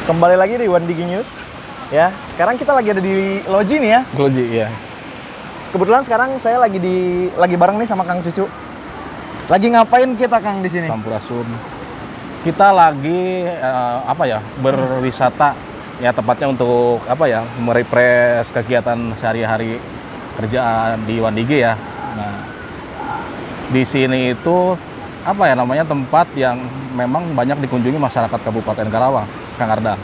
Kembali lagi di One Digi News. Ya, sekarang kita lagi ada di Loji nih ya. Loji, iya. Kebetulan sekarang saya lagi bareng nih sama Kang Cucu. Lagi ngapain kita Kang di sini? Sampurasun. Kita lagi berwisata ya, tepatnya untuk merefresh kegiatan sehari-hari kerjaan di One Digi ya. Nah, di sini itu tempat yang memang banyak dikunjungi masyarakat Kabupaten Karawang, Kang Ardan.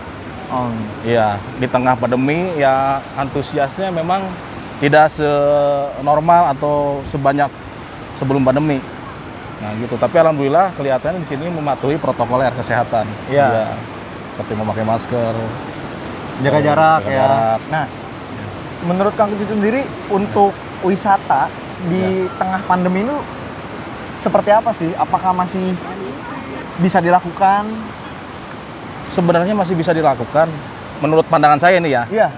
Oh. Iya, di tengah pandemi ya antusiasnya memang tidak senormal atau sebanyak sebelum pandemi. Nah gitu, tapi alhamdulillah kelihatannya di sini mematuhi protokol kesehatan. Iya. Ya, seperti memakai masker, Jaga jarak jaga ya. jarak. Nah, menurut Kang Cucu sendiri untuk wisata di tengah pandemi ini seperti apa sih? Apakah masih bisa dilakukan? Sebenarnya masih bisa dilakukan menurut pandangan saya ini ya. Iya.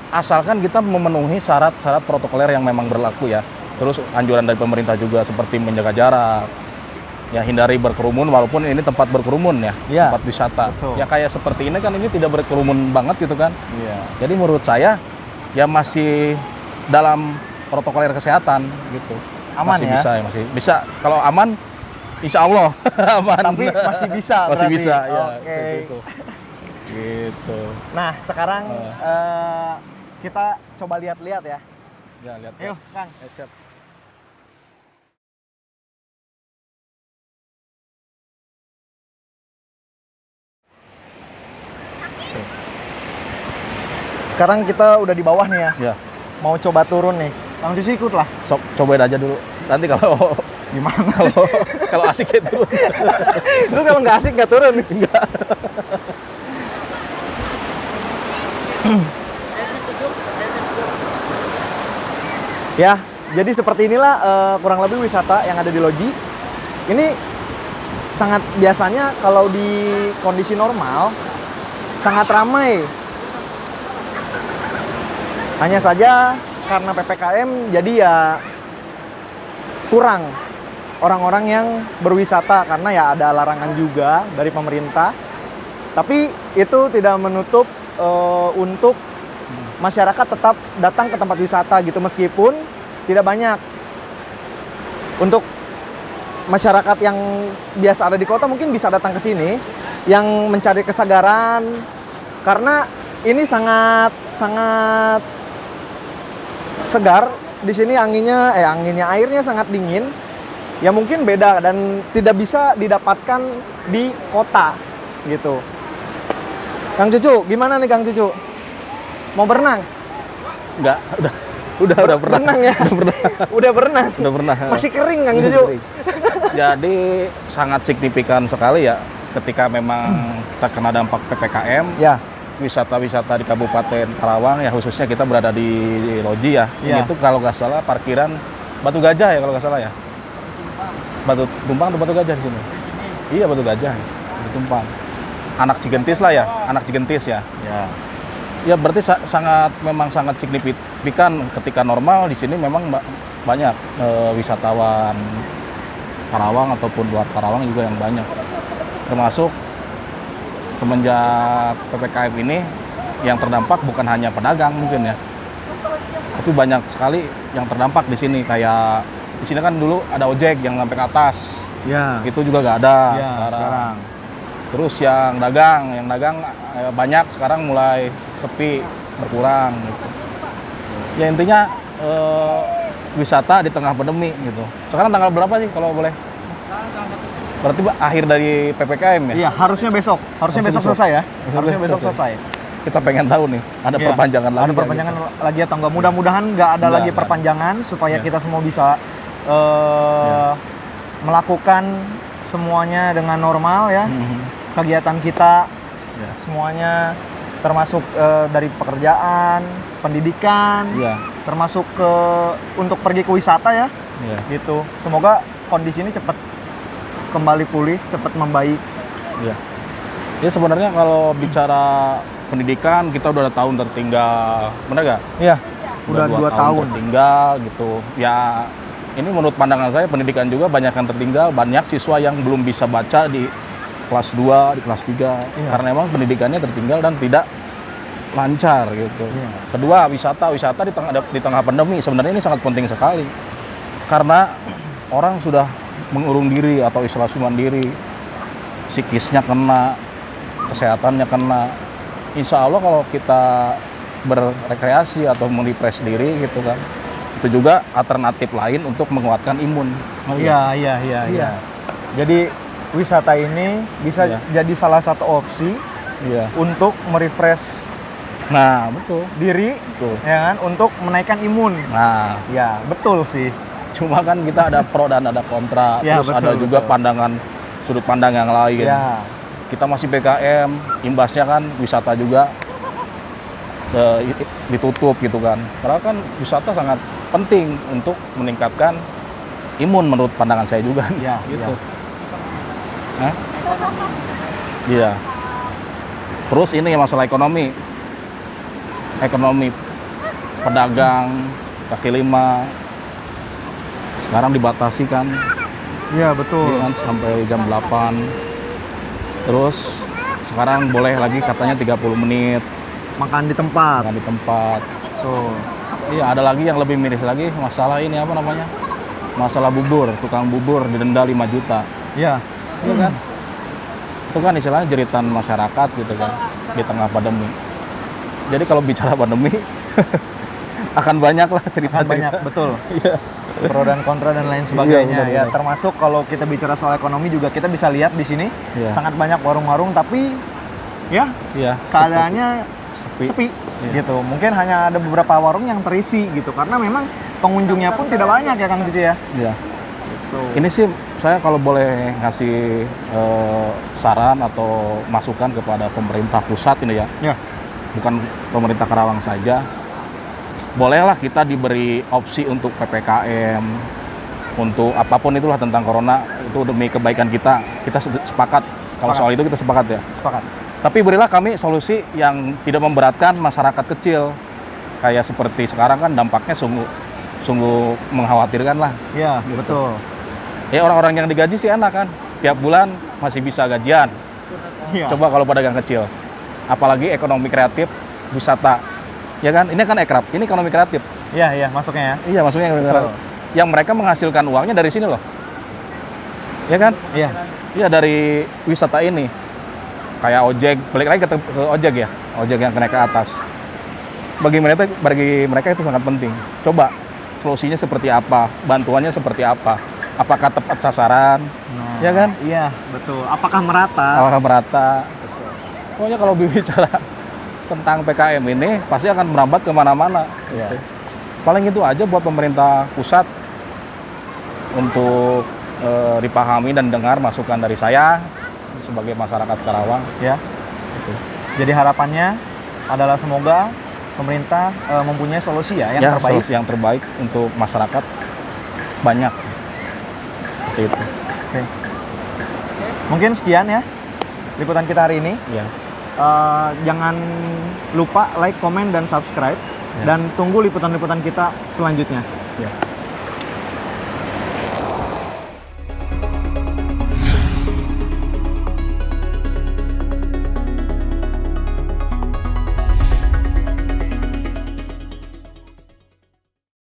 Asalkan kita memenuhi syarat-syarat protokoler yang memang berlaku ya. Terus anjuran dari pemerintah juga seperti menjaga jarak. Ya, hindari berkerumun walaupun ini tempat berkerumun ya, Iya. tempat wisata. Betul. Ya kayak seperti ini kan, ini tidak berkerumun banget gitu kan. Iya. Jadi menurut saya ya masih dalam protokoler kesehatan gitu. Aman masih ya? Masih bisa. Kalau aman, insya Allah aman. Tapi masih bisa Masih berarti? bisa ya. Oke. Gitu. Gitu. Nah, sekarang kita coba lihat-lihat ya. Ya, lihat. Ayo, Kang. Siap. Sekarang kita udah di bawah nih ya. Ya. Mau coba turun nih. Kang Cucu ikut lah. Sok cobain aja dulu. Nanti kalau Gimana sih? kalau asik saya turun. Terus kalau nggak asik nggak turun? Enggak. Ya, jadi seperti inilah kurang lebih wisata yang ada di Loji. Ini sangat biasanya kalau di kondisi normal sangat ramai. Hanya saja karena PPKM jadi ya kurang orang-orang yang berwisata karena ya ada larangan juga dari pemerintah. Tapi itu tidak menutup untuk masyarakat tetap datang ke tempat wisata gitu meskipun tidak banyak. Untuk masyarakat yang biasa ada di kota mungkin bisa datang ke sini yang mencari kesegaran karena ini sangat segar. Di sini airnya sangat dingin. Ya mungkin beda dan tidak bisa didapatkan di kota gitu. Kang Cucu, gimana nih Kang Cucu? Mau berenang? Enggak, udah pernah. Berenang ya? Udah berenang. Udah pernah. Masih kering Kang Cucu. Jadi sangat signifikan sekali ya ketika memang terkena dampak PPKM. Ya. Wisata-wisata di Kabupaten Karawang ya, khususnya kita berada di Loji ya. Ya. Ini tuh kalau nggak salah parkiran Batu Gajah ya kalau nggak salah ya. Batu Tumpang atau Batu Gajah di sini? Iya, Batu Gajah. Batu Tumpang. Anak Cigentis lah ya, anak Cigentis ya. Ya. Ya berarti memang sangat signifikan ketika normal di sini memang banyak wisatawan Karawang ataupun luar Karawang juga yang banyak. Termasuk semenjak PPKM ini yang terdampak bukan hanya pedagang mungkin ya. Tapi banyak sekali yang terdampak di sini, kayak di sini kan dulu ada ojek yang sampai ke atas. Ya. Itu juga nggak ada Ya, sekarang. Terus yang dagang banyak sekarang mulai sepi, berkurang gitu. Ya intinya wisata di tengah pandemi gitu. Sekarang tanggal berapa sih kalau boleh? Berarti akhir dari PPKM ya? Iya, harusnya besok. Harusnya besok selesai ya. Harusnya besok selesai. Kita pengen tahu nih, ada Iya, perpanjangan lagi. Ada perpanjangan lagi atau enggak? Mudah-mudahan nggak ada lagi Nggak. perpanjangan supaya Iya. kita semua bisa melakukan semuanya dengan normal ya. Kegiatan kita Ya. semuanya termasuk dari pekerjaan, pendidikan, Iya. termasuk untuk pergi ke wisata ya. Iya. Gitu. Semoga kondisi ini cepat kembali pulih, cepat membaik. Iya. Ya sebenarnya kalau bicara pendidikan kita udah ada tahun tertinggal, benar nggak? Iya. Udah 2 tahun. tertinggal gitu. Ya ini menurut pandangan saya pendidikan juga banyak yang tertinggal, banyak siswa yang belum bisa baca di kelas 2, di kelas 3 karena memang pendidikannya tertinggal dan tidak lancar gitu. Kedua, wisata di tengah pandemi sebenarnya ini sangat penting sekali. Karena orang sudah mengurung diri atau isolasi mandiri, psikisnya kena, kesehatannya kena. Insya Allah kalau kita berrekreasi atau merefresh diri gitu kan, itu juga alternatif lain untuk menguatkan imun. Iya. Jadi wisata ini bisa jadi salah satu opsi untuk merefresh betul. diri, Betul. ya kan, untuk menaikkan imun. Nah, Ya, betul sih. cuma kan kita ada pro dan ada kontra, Ya, terus betul, ada juga betul. sudut pandang yang lain. Ya, Kita masih PKM, imbasnya kan wisata juga ditutup gitu kan. Padahal kan wisata sangat penting untuk meningkatkan imun menurut pandangan saya juga. ya, Gitu. Iya. Terus ini masalah ekonomi. Ekonomi pedagang kaki lima sekarang dibatasi kan, Iya, betul. kan sampai jam 8. Terus sekarang boleh lagi katanya 30 menit Makan di tempat. makan di tempat. Tuh. Iya, ada lagi yang lebih miris lagi, masalah ini apa namanya? Masalah bubur, tukang bubur didenda 5 juta. Ya, Itu kan? Itu kan istilahnya jeritan masyarakat gitu kan di tengah pandemi. Jadi kalau bicara pandemi akan banyak lah akan cerita-cerita. banyak, betul. Iya. Pro dan kontra dan lain sebagainya. Iya, Ya, benar. termasuk kalau kita bicara soal ekonomi juga kita bisa lihat di sini Iya. sangat banyak warung-warung, tapi ya Iya. keadaannya sepi. sepi gitu. Mungkin hanya ada beberapa warung yang terisi gitu karena memang pengunjungnya pun tidak banyak ya Kang Cici ya. Iya. Gitu. Ini sih saya kalau boleh ngasih saran atau masukan kepada pemerintah pusat ini ya, Ya. bukan pemerintah Karawang saja. Bolehlah kita diberi opsi untuk PPKM, untuk apapun itulah tentang corona, itu demi kebaikan kita. Kita sepakat. Kalau Sepakat. soal itu kita sepakat ya. Sepakat. Tapi berilah kami solusi yang tidak memberatkan masyarakat kecil. Kayak seperti sekarang kan dampaknya sungguh mengkhawatirkan lah. Ya, betul. Ya orang-orang yang digaji sih enak kan. Tiap bulan masih bisa gajian. Iya. Coba kalau pedagang kecil. Apalagi ekonomi kreatif, wisata. Ya kan? Ini kan ekrab. Ini ekonomi kreatif. Iya, masuknya ya. Iya, maksudnya ekonomi Betul. kreatif. Yang mereka menghasilkan uangnya dari sini loh. Ya kan? Iya. Iya, dari wisata ini. Kayak ojek, balik lagi ke ojek ya. Ojek yang naik ke atas. Bagi mereka itu sangat penting. Coba solusinya seperti apa, bantuannya seperti apa. Apakah tepat sasaran? Nah, Ya kan? Iya, betul. Apakah merata? Apakah merata? Pokoknya kalau bicara tentang PKM ini pasti akan merambat kemana-mana. Iya. Paling itu aja buat pemerintah pusat untuk dipahami dan dengar masukan dari saya sebagai masyarakat Karawang. Ya. Jadi harapannya adalah semoga pemerintah mempunyai solusi ya yang terbaik. Solusi yang terbaik untuk masyarakat banyak. Seperti itu. Oke. Mungkin sekian ya liputan kita hari ini. Ya. Jangan lupa like, komen, dan subscribe. Ya. Dan tunggu liputan-liputan kita selanjutnya. Ya.